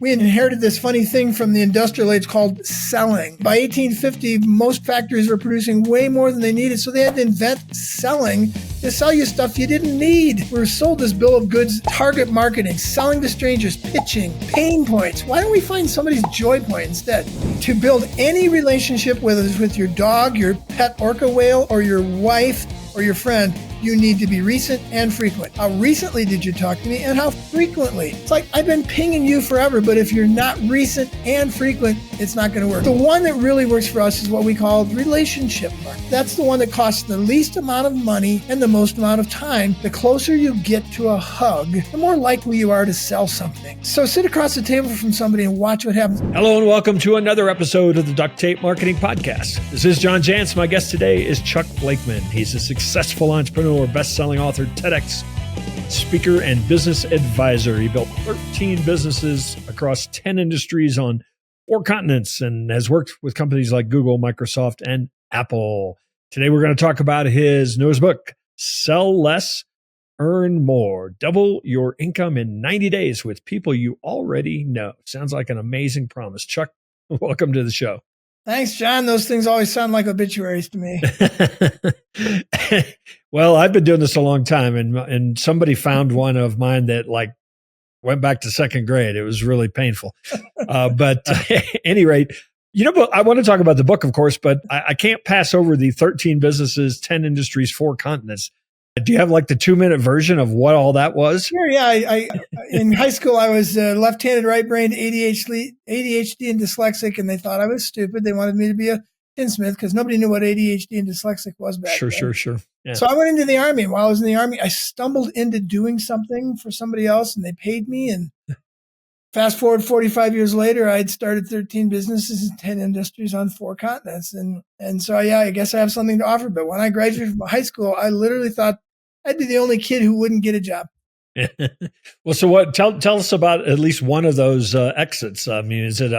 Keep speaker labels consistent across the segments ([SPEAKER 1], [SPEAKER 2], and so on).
[SPEAKER 1] We inherited this funny thing from the industrial age called selling. By 1850, most factories were producing way more than they needed, so they had to invent selling to sell you stuff you didn't need. We were sold this bill of goods, target marketing, selling to strangers, pitching, pain points. Why don't we find somebody's joy point instead? To build any relationship, whether it's with your dog, your pet orca whale, or your wife, or your friend, you need to be recent and frequent. How recently did you talk to me and how frequently? It's like I've been pinging you forever, but if you're not recent and frequent, it's not going to work. The one that really works for us is what we call relationship marketing. That's the one that costs the least amount of money and the most amount of time. The closer you get to a hug, the more likely you are to sell something. So sit across the table from somebody and watch what happens.
[SPEAKER 2] Hello and welcome to another episode of the Duct Tape Marketing Podcast. This is John Jantz. My guest today is Chuck Blakeman. He's a successful entrepreneur, best-selling author, TEDx speaker, and business advisor. He built 13 businesses across 10 industries on 4 continents and has worked with companies like Google, Microsoft, and Apple. Today, we're going to talk about his newest book, Sell Less, Earn More. Double your income in 90 days with people you already know. Sounds like an amazing promise. Chuck, welcome to the show.
[SPEAKER 1] Thanks, John. Those things always sound like obituaries to me.
[SPEAKER 2] Well, I've been doing this a long time, and somebody found one of mine that went back to second grade. It was really painful. But at any rate, I want to talk about the book, of course, but I can't pass over the 13 businesses, 10 industries, 4 continents. Do you have the 2-minute version of what all that was?
[SPEAKER 1] Sure, yeah. I in high school, I was left-handed, right-brained, ADHD and dyslexic, and they thought I was stupid. They wanted me to be a tinsmith because nobody knew what ADHD and dyslexic was back then.
[SPEAKER 2] Sure. Yeah.
[SPEAKER 1] So I went into the Army. And while I was in the Army, I stumbled into doing something for somebody else, and they paid me. And fast forward 45 years later, I'd started 13 businesses in 10 industries on 4 continents. And so, yeah, I guess I have something to offer. But when I graduated from high school, I literally thought I'd be the only kid who wouldn't get a job.
[SPEAKER 2] Well, so what? Tell us about at least one of those exits. I mean, is it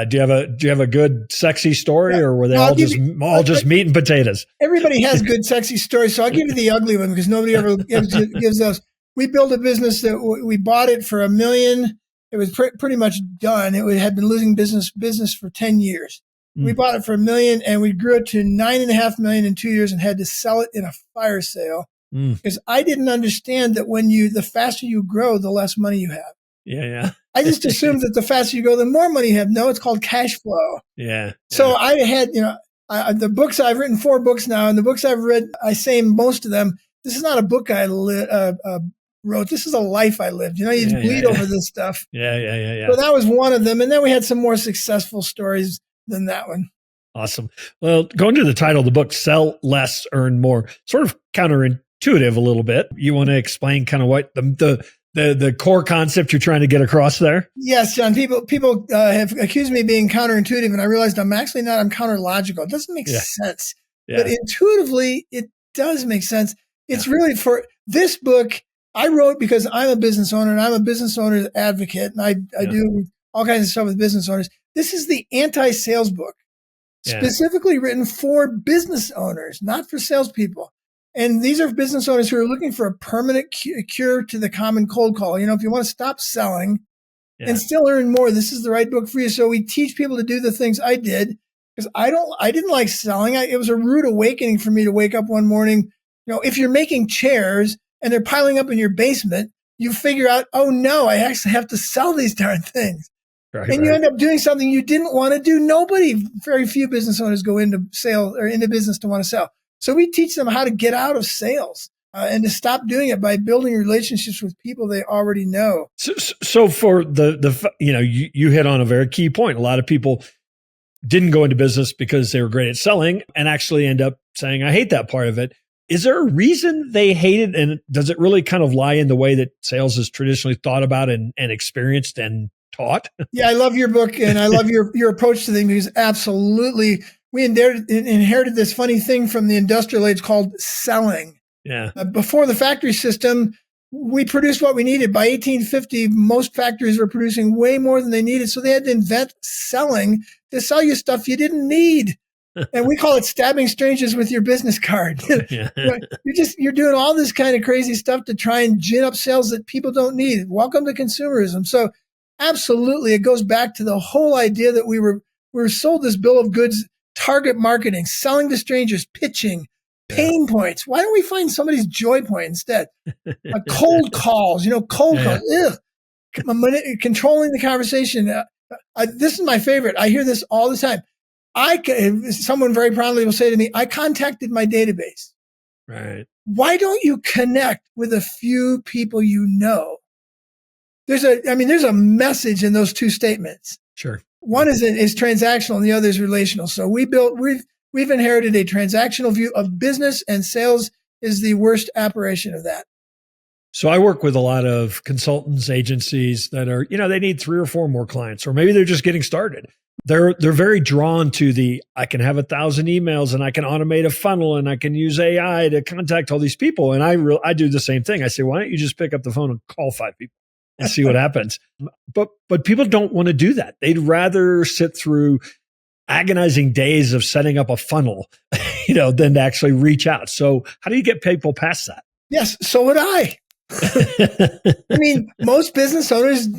[SPEAKER 2] do you have a good sexy story, or were they all just meat and potatoes?
[SPEAKER 1] Everybody has good sexy stories, so I'll give you the ugly one because nobody ever gives those. We built a business that we bought it for $1 million. It was pretty much done. It had been losing business for 10 years. We bought it for $1 million, and we grew it to $9.5 million in 2 years and had to sell it in a fire sale. Because I didn't understand that the faster you grow, the less money you have.
[SPEAKER 2] Yeah.
[SPEAKER 1] I just assumed that the faster you go, the more money you have. No, it's called cash flow.
[SPEAKER 2] Yeah.
[SPEAKER 1] So I had, the books I've written 4 books now, and the books I've read, I say in most of them, this is not a book I wrote. This is a life I lived. You just bleed over this stuff.
[SPEAKER 2] Yeah.
[SPEAKER 1] So that was one of them. And then we had some more successful stories than that one.
[SPEAKER 2] Awesome. Well, going to the title of the book, Sell Less, Earn More, sort of counterintuitive a little bit. You want to explain kind of what the core concept you're trying to get across there?
[SPEAKER 1] Yes, John. People have accused me of being counterintuitive, and I realized I'm actually not. I'm counterlogical. It doesn't make sense. Yeah. But intuitively, it does make sense. It's really for this book I wrote because I'm a business owner, and I'm a business owner's advocate, and I do all kinds of stuff with business owners. This is the anti-sales book, specifically written for business owners, not for salespeople. And these are business owners who are looking for a permanent cure to the common cold call. If you want to stop selling and still earn more, this is the right book for you. So we teach people to do the things I did because I didn't like selling. It was a rude awakening for me to wake up one morning. If you're making chairs and they're piling up in your basement, you figure out, oh no, I actually have to sell these darn things. Right. You end up doing something you didn't want to do. Very few business owners go into sales or into business to want to sell. So we teach them how to get out of sales and to stop doing it by building relationships with people they already know.
[SPEAKER 2] So for you hit on a very key point. A lot of people didn't go into business because they were great at selling and actually end up saying, I hate that part of it. Is there a reason they hate it? And does it really kind of lie in the way that sales is traditionally thought about and experienced and taught?
[SPEAKER 1] Yeah, I love your book and I love your approach to things because absolutely. We inherited this funny thing from the industrial age called selling.
[SPEAKER 2] Yeah.
[SPEAKER 1] Before the factory system, we produced what we needed. By 1850, most factories were producing way more than they needed, so they had to invent selling to sell you stuff you didn't need. And we call it stabbing strangers with your business card. You're doing all this kind of crazy stuff to try and gin up sales that people don't need. Welcome to consumerism. So absolutely, it goes back to the whole idea that we were sold this bill of goods, target marketing, selling to strangers, pitching, pain points. Why don't we find somebody's joy point instead? Cold calls, cold calls. Ugh. Controlling the conversation. This is my favorite. I hear this all the time. Someone very proudly will say to me, I contacted my database.
[SPEAKER 2] Right.
[SPEAKER 1] Why don't you connect with a few people you know? There's a message in those two statements.
[SPEAKER 2] Sure.
[SPEAKER 1] One is transactional and the other is relational. So we've inherited a transactional view of business, and sales is the worst aberration of that.
[SPEAKER 2] So I work with a lot of consultants, agencies that are, they need 3 or 4 more clients, or maybe they're just getting started. They're very drawn to I can have 1,000 emails and I can automate a funnel and I can use AI to contact all these people. And I do the same thing. I say, why don't you just pick up the phone and call 5 people and see what happens? But people don't want to do that. They'd rather sit through agonizing days of setting up a funnel, than to actually reach out. So how do you get people past that?
[SPEAKER 1] Yes. So would I. Most business owners,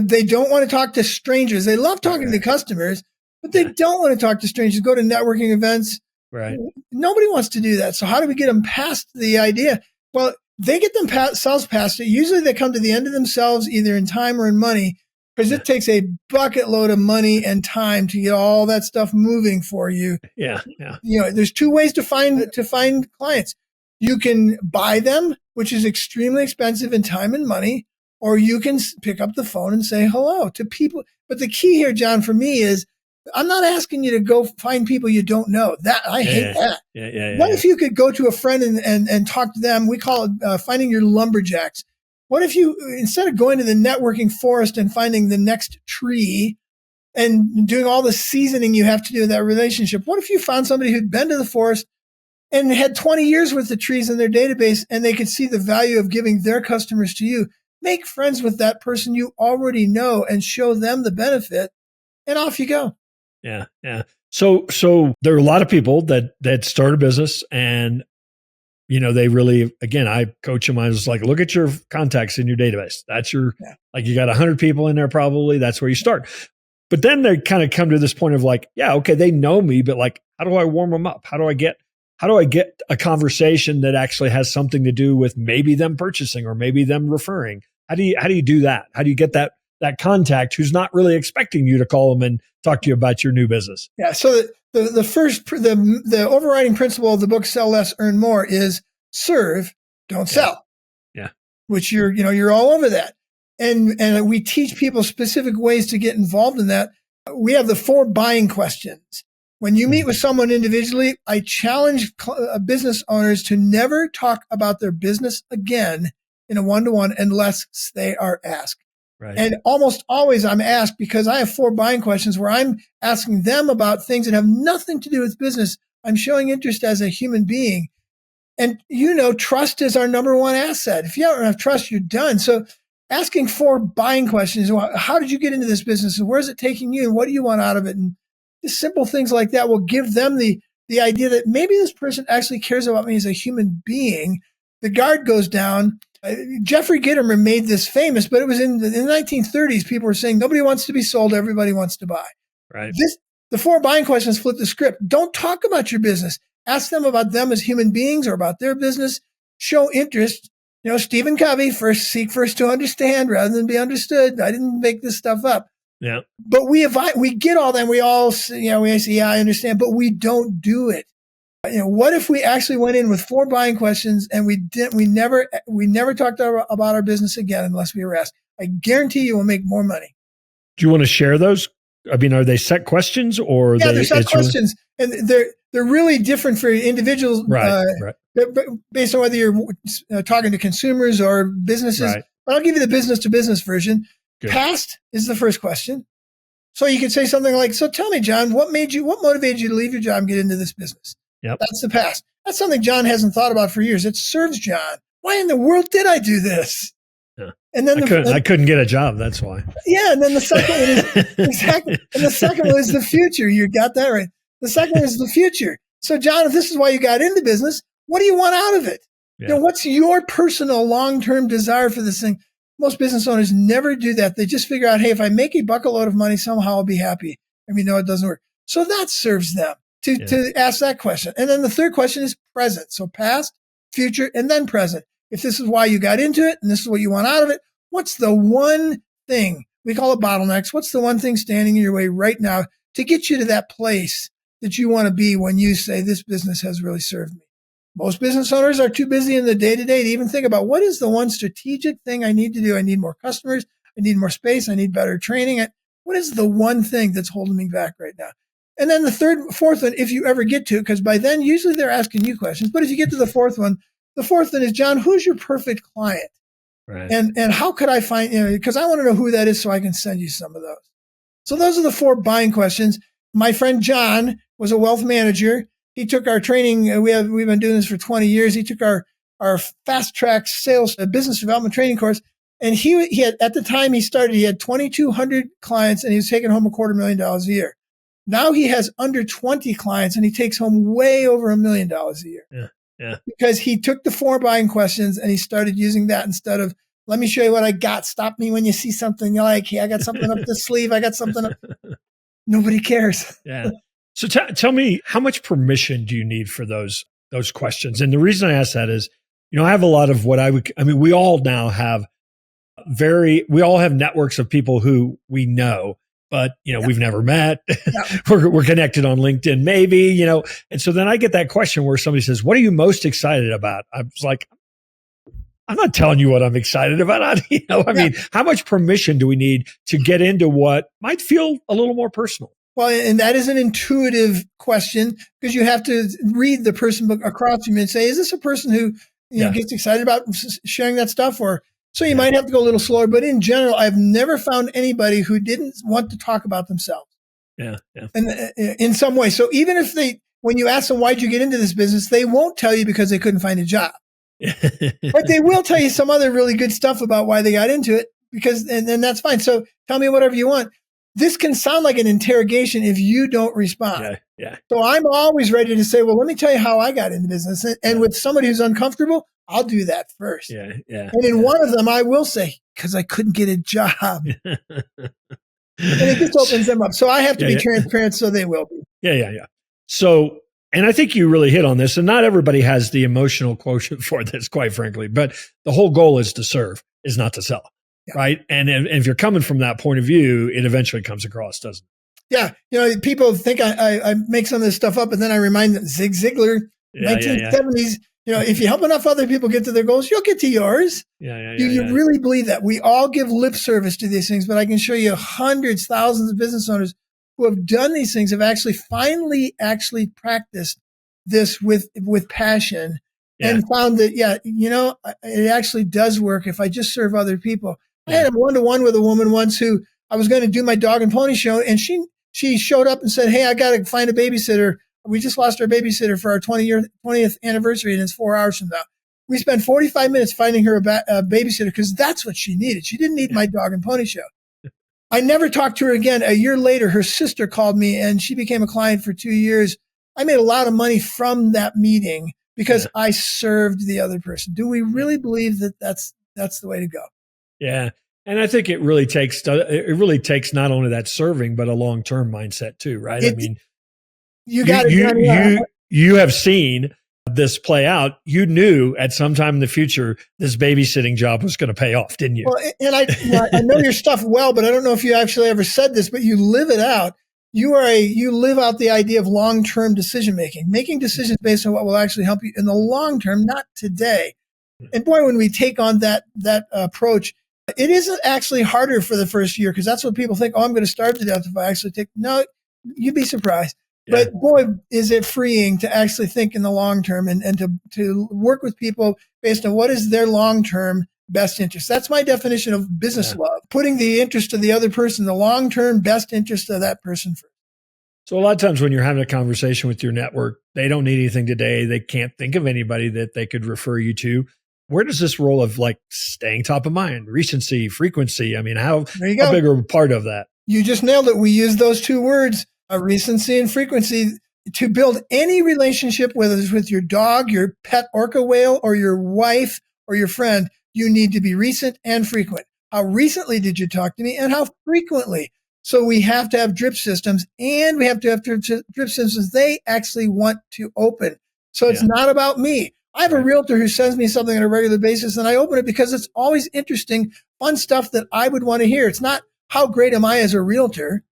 [SPEAKER 1] they don't want to talk to strangers. They love talking to customers, but they don't want to talk to strangers. Go to networking events.
[SPEAKER 2] Right.
[SPEAKER 1] Nobody wants to do that. So how do we get them past the idea? Well, they get themselves past it. Usually they come to the end of themselves, either in time or in money, because it takes a bucket load of money and time to get all that stuff moving for you.
[SPEAKER 2] Yeah.
[SPEAKER 1] There's 2 ways to find clients. You can buy them, which is extremely expensive in time and money, or you can pick up the phone and say hello to people. But the key here, John, for me is I'm not asking you to go find people you don't know. I hate that. What if you could go to a friend and talk to them? We call it finding your lumberjacks. What if you, instead of going to the networking forest and finding the next tree and doing all the seasoning you have to do in that relationship, what if you found somebody who'd been to the forest and had 20 years worth of trees in their database, and they could see the value of giving their customers to you? Make friends with that person you already know and show them the benefit, and off you go.
[SPEAKER 2] Yeah. So there are a lot of people that start a business, and they really, again, I coach them. I was like, look at your contacts in your database. That's you got 100 people in there probably. That's where you start. But then they kind of come to this point of okay, they know me, but how do I warm them up? How do I get a conversation that actually has something to do with maybe them purchasing or maybe them referring? How do you do that? How do you get that contact who's not really expecting you to call them and talk to you about your new business?
[SPEAKER 1] Yeah. So the overriding principle of the book Sell Less, Earn More is serve, don't sell.
[SPEAKER 2] Yeah.
[SPEAKER 1] Which you're all over that. And we teach people specific ways to get involved in that. We have the 4 buying questions. When you meet with someone individually, I challenge business owners to never talk about their business again in a one-to-one unless they are asked.
[SPEAKER 2] Right.
[SPEAKER 1] And almost always I'm asked, because I have 4 buying questions where I'm asking them about things that have nothing to do with business. I'm showing interest as a human being. And trust is our number 1 asset. If you don't have trust, you're done. So asking 4 buying questions: how did you get into this business, and where's it taking you, and what do you want out of it? And just simple things like that will give them the idea that maybe this person actually cares about me as a human being. The guard goes down. Jeffrey Gitomer made this famous, but it was in the 1930s. People were saying nobody wants to be sold, everybody wants to buy.
[SPEAKER 2] Right.
[SPEAKER 1] The 4 buying questions flip the script. Don't talk about your business. Ask them about them as human beings or about their business. Show interest. Stephen Covey, seek first to understand rather than be understood. I didn't make this stuff up.
[SPEAKER 2] Yeah.
[SPEAKER 1] But we get all that. We all, we say, yeah, I understand, but we don't do it. What if we actually went in with 4 buying questions and we never talked about our business again unless we were asked? I guarantee you will make more money.
[SPEAKER 2] Do you want to share those? I mean, are they set questions or?
[SPEAKER 1] Yeah, they're set questions, and they're really different for individuals.
[SPEAKER 2] Right.
[SPEAKER 1] Based on whether you're talking to consumers or businesses.
[SPEAKER 2] Right.
[SPEAKER 1] But I'll give you the business to business version.
[SPEAKER 2] Good.
[SPEAKER 1] Past is the first question. So you could say something like, so tell me, John, what motivated you to leave your job and get into this business?
[SPEAKER 2] Yep.
[SPEAKER 1] That's the past. That's something John hasn't thought about for years. It serves John. Why in the world did I do this?
[SPEAKER 2] Yeah.
[SPEAKER 1] And then
[SPEAKER 2] I couldn't get a job. That's why.
[SPEAKER 1] Yeah. And then the second one is exactly. And the second one is the future. You got that right. The second one is the future. So John, if this is why you got into business, what do you want out of it?
[SPEAKER 2] Yeah.
[SPEAKER 1] What's your personal long-term desire for this thing? Most business owners never do that. They just figure out, hey, if I make a buckload of money, somehow I'll be happy. And we know it doesn't work. So that serves them to ask that question. And then the third question is present. So past, future, and then present. If this is why you got into it and this is what you want out of it, what's the one thing, we call it bottlenecks, what's the one thing standing in your way right now to get you to that place that you want to be when you say this business has really served me? Most business owners are too busy in the day-to-day to even think about what is the one strategic thing I need to do. I need more customers. I need more space. I need better training. What is the one thing that's holding me back right now? And then the fourth one, if you ever get to it, because by then usually they're asking you questions. But if you get to the fourth one is, John, who's your perfect client?
[SPEAKER 2] Right.
[SPEAKER 1] And how could I find, because I want to know who that is so I can send you some of those. So those are the 4 buying questions. My friend John was a wealth manager. He took our training. We've been doing this for 20 years. He took our fast track sales business development training course. And he had, at the time he started, he had 2,200 clients and he was taking home $250,000 a year. Now he has under 20 clients and he takes home way over $1 million a year.
[SPEAKER 2] Yeah.
[SPEAKER 1] Because he took the 4 buying questions and he started using that instead of, let me show you what I got. Stop me when you see something you like. Hey, I got something up the sleeve. I got something up. Nobody cares.
[SPEAKER 2] Yeah. So tell me, how much permission do you need for those questions? And the reason I ask that is, I have a lot of we all now have we all have networks of people who we know, but we've never met. Yeah. we're connected on LinkedIn, maybe, and so then I get that question where somebody says, what are you most excited about? I was like, I'm not telling you what I'm excited about. I mean, how much permission do we need to get into what might feel a little more personal?
[SPEAKER 1] Well, and that is an intuitive question because you have to read the person across from you and say, is this a person who gets excited about sharing that stuff? Or so you might have to go a little slower. But in general, I've never found anybody who didn't want to talk about themselves.
[SPEAKER 2] Yeah.
[SPEAKER 1] And in some way. So even if when you ask them, why'd you get into this business? They won't tell you because they couldn't find a job. But they will tell you some other really good stuff about why they got into it and that's fine. So tell me whatever you want. This can sound like an interrogation if you don't respond.
[SPEAKER 2] Yeah.
[SPEAKER 1] So I'm always ready to say, well, let me tell you how I got into business. And with somebody who's uncomfortable, I'll do that first.
[SPEAKER 2] Yeah.
[SPEAKER 1] And in one of them, I will say, because I couldn't get a job. And it just opens them up. So I have to be transparent, so they will be.
[SPEAKER 2] Yeah. So, and I think you really hit on this, and not everybody has the emotional quotient for this, quite frankly, but the whole goal is to serve, is not to sell. Yeah. Right. And if you're coming from that point of view, it eventually comes across, doesn't it?
[SPEAKER 1] Yeah. People think I make some of this stuff up, and then I remind them, Zig Ziglar, 1970s, if you help enough other people get to their goals, you'll get to yours. You really believe that? We all give lip service to these things, but I can show you hundreds, thousands of business owners who have done these things, have finally practiced this with passion and found that, it actually does work if I just serve other people. I had a one-to-one with a woman once who I was going to do my dog and pony show, and she showed up and said, hey, I got to find a babysitter. We just lost our babysitter for our 20th anniversary, and it's 4 hours from now. We spent 45 minutes finding her a babysitter because that's what she needed. She didn't need my dog and pony show. I never talked to her again. A year later, her sister called me, and she became a client for 2 years. I made a lot of money from that meeting because I served the other person. Do we really believe that that's the way to go? Yeah.
[SPEAKER 2] And I think it really takes not only that serving, but a long-term mindset too, right? You have seen this play out. You knew at some time in the future, this babysitting job was going to pay off, didn't you?
[SPEAKER 1] Well, and I know your stuff well, but I don't know if you actually ever said this, but you live it out. You live out the idea of long-term decision-making, making decisions based on what will actually help you in the long term, not today. And boy, when we take on that approach, it isn't actually harder for the first year because that's what people think. Oh, I'm going to starve to death if I actually take. No, you'd be surprised. Yeah. But boy, is it freeing to actually think in the long term and to work with people based on what is their long-term best interest. That's my definition of business love, putting the interest of the other person, the long-term best interest of that person first.
[SPEAKER 2] So a lot of times when you're having a conversation with your network, they don't need anything today. They can't think of anybody that they could refer you to. Where does this role of staying top of mind, recency, frequency? I mean, how big are a part of that?
[SPEAKER 1] You just nailed it. We use those two words, recency and frequency, to build any relationship, whether it's with your dog, your pet orca whale, or your wife or your friend. you need to be recent and frequent. How recently did you talk to me and how frequently? So we have to have drip systems, and we have to have drip systems they actually want to open. So it's not about me. I have a realtor who sends me something on a regular basis, and I open it because it's always interesting, fun stuff that I would want to hear. It's not how great am I as a realtor.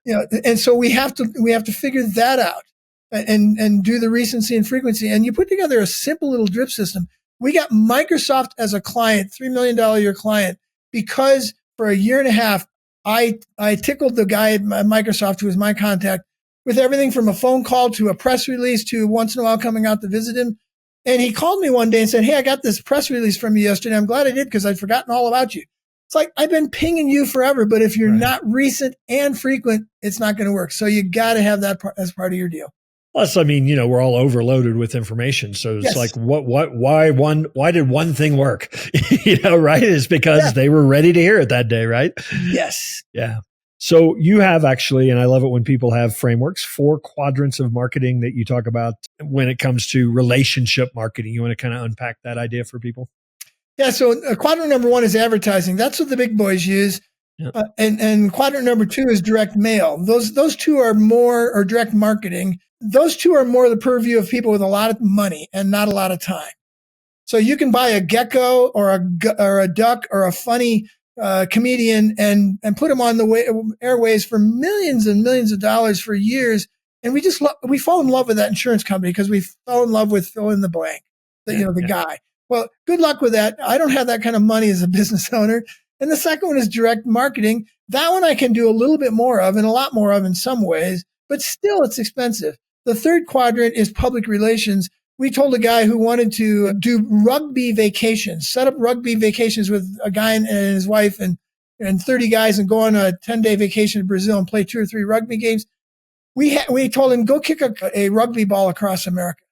[SPEAKER 1] And so we have to figure that out and do the recency and frequency. And you put together a simple little drip system. We got Microsoft as a client, $3 million a year client, because for a year and a half, I tickled the guy at Microsoft, who was my contact, with everything from a phone call to a press release to once in a while coming out to visit him. And he called me one day and said, "Hey, I got this press release from you yesterday. I'm glad I did because I'd forgotten all about you." It's like, I've been pinging you forever, but if you're not recent and frequent, it's not going to work. So you got to have that as part of your deal.
[SPEAKER 2] Plus, I mean, we're all overloaded with information. So it's like, why did one thing work? Right? It's because they were ready to hear it that day, right?
[SPEAKER 1] Yes.
[SPEAKER 2] Yeah. So you have actually, and I love it when people have frameworks, 4 quadrants of marketing that you talk about when it comes to relationship marketing. You want to kind of unpack that idea for people?
[SPEAKER 1] Yeah. So quadrant number 1 is advertising. That's what the big boys use. Yep. And quadrant number 2 is direct mail. Those two are more, or direct marketing. Those two are more the purview of people with a lot of money and not a lot of time. So you can buy a gecko or a duck or a funny comedian and put them on the airways for millions and millions of dollars for years. And we fall in love with that insurance company because we fell in love with fill in the blank, the guy. Well, good luck with that. I don't have that kind of money as a business owner. And the second one is direct marketing. That one I can do a little bit more of and a lot more of in some ways, but still it's expensive. The third quadrant is public relations. We told a guy who wanted to do rugby vacations, set up rugby vacations with a guy and his wife and 30 guys and go on a 10-day vacation to Brazil and play 2 or 3 rugby games. We told him, go kick a rugby ball across America.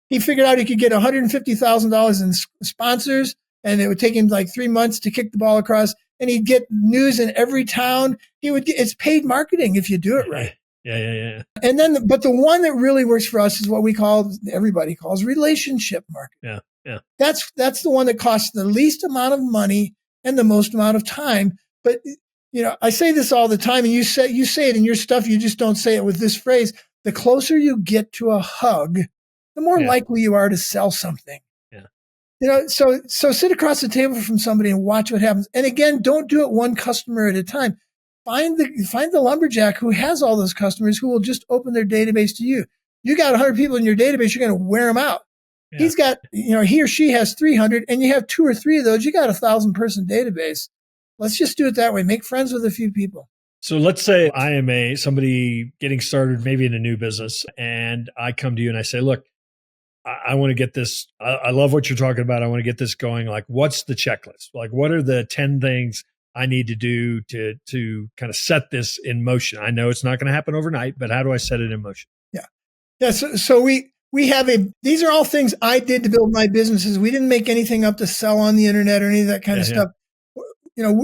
[SPEAKER 1] He figured out he could get $150,000 in sponsors, and it would take him like 3 months to kick the ball across, and he'd get news in every town. It's paid marketing if you do it right.
[SPEAKER 2] Yeah.
[SPEAKER 1] And then, but the one that really works for us is what everybody calls relationship marketing.
[SPEAKER 2] Yeah.
[SPEAKER 1] That's the one that costs the least amount of money and the most amount of time. But, I say this all the time, and you say it in your stuff. You just don't say it with this phrase. The closer you get to a hug, the more likely you are to sell something. So sit across the table from somebody and watch what happens. And again, don't do it one customer at a time. Find the lumberjack who has all those customers who will just open their database to you. You got 100 people in your database, you're going to wear them out. Yeah. He's got, he or she has 300 and you have 2 or 3 of those, you got 1,000 person database. Let's just do it that way. Make friends with a few people.
[SPEAKER 2] So let's say I am somebody getting started maybe in a new business, and I come to you and I say, look, I want to get this. I love what you're talking about. I want to get this going. Like, what's the checklist? Like, what are the 10 things I need to do to kind of set this in motion? I know it's not going to happen overnight, but how do I set it in motion?
[SPEAKER 1] Yeah. So we have these are all things I did to build my businesses. We didn't make anything up to sell on the internet or any of that kind of stuff.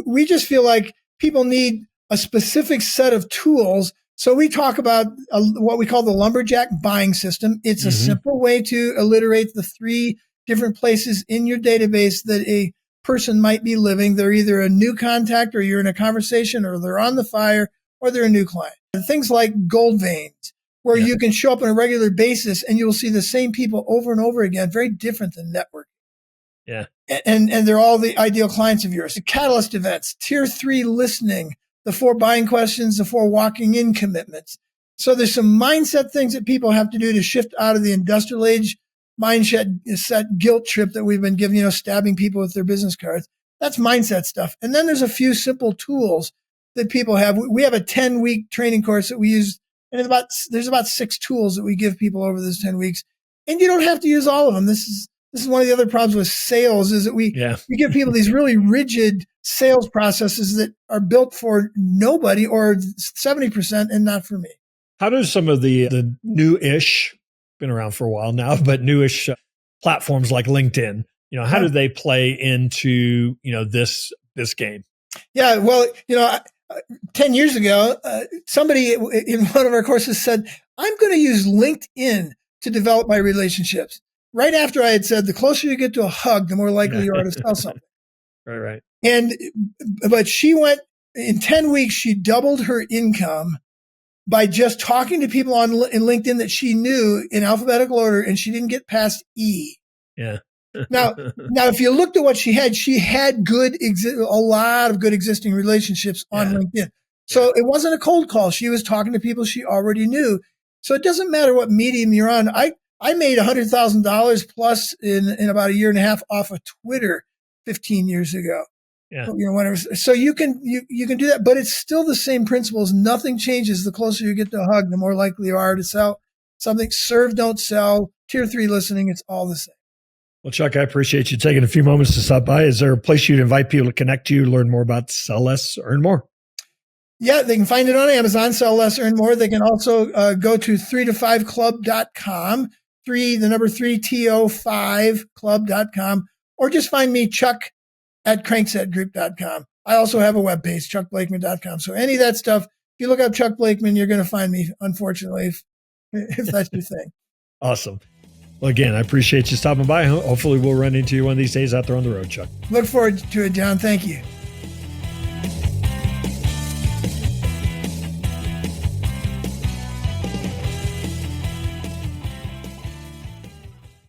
[SPEAKER 1] We just feel like people need a specific set of tools. So we talk about what we call the lumberjack buying system. It's a simple way to alliterate the 3 different places in your database that a person might be living. They're either a new contact, or you're in a conversation, or they're on the fire, or they're a new client. And things like gold veins, where you can show up on a regular basis and you'll see the same people over and over again, very different than networking.
[SPEAKER 2] Yeah.
[SPEAKER 1] And they're all the ideal clients of yours. The catalyst events, tier 3 listening, the 4 buying questions, the 4 walking in commitments. So there's some mindset things that people have to do to shift out of the industrial age mindset guilt trip that we've been giving, stabbing people with their business cards. That's mindset stuff. And then there's a few simple tools that people have. We have a 10-week training course that we use, and there's about 6 tools that we give people over those 10 weeks. And you don't have to use all of them. This is one of the other problems with sales, is that we give people these really rigid sales processes that are built for nobody, or 70%, and not for me.
[SPEAKER 2] How do some of the new-ish, been around for a while now, but newish platforms like LinkedIn, how do they play into, this game?
[SPEAKER 1] Yeah, well, 10 years ago, somebody in one of our courses said, I'm going to use LinkedIn to develop my relationships. Right after I had said, the closer you get to a hug, the more likely you are to sell something.
[SPEAKER 2] Right.
[SPEAKER 1] But she went in 10 weeks, she doubled her income by just talking to people in LinkedIn that she knew in alphabetical order, and she didn't get past E.
[SPEAKER 2] Yeah.
[SPEAKER 1] Now, if you looked at what she had a lot of good existing relationships on LinkedIn. So it wasn't a cold call. She was talking to people she already knew. So it doesn't matter what medium you're on. I made $100,000 plus in about a year and a half off of Twitter 15 years ago.
[SPEAKER 2] Yeah.
[SPEAKER 1] Whatever. So you can do that, but it's still the same principles. Nothing changes. The closer you get to a hug, the more likely you are to sell something. Serve, don't sell. Tier 3 listening. It's all the same.
[SPEAKER 2] Well, Chuck, I appreciate you taking a few moments to stop by. Is there a place you'd invite people to connect to you, learn more about Sell Less, Earn More?
[SPEAKER 1] Yeah, they can find it on Amazon, Sell Less, Earn More. They can also go to 3to5club.com, 3 to 5club.com, or just find me, Chuck, at cranksetgroup.com. I also have a webpage, chuckblakeman.com. So any of that stuff, if you look up Chuck Blakeman, you're going to find me, unfortunately, if that's your thing.
[SPEAKER 2] Awesome. Well, again, I appreciate you stopping by. Hopefully we'll run into you one of these days out there on the road, Chuck.
[SPEAKER 1] Look forward to it, John. Thank you.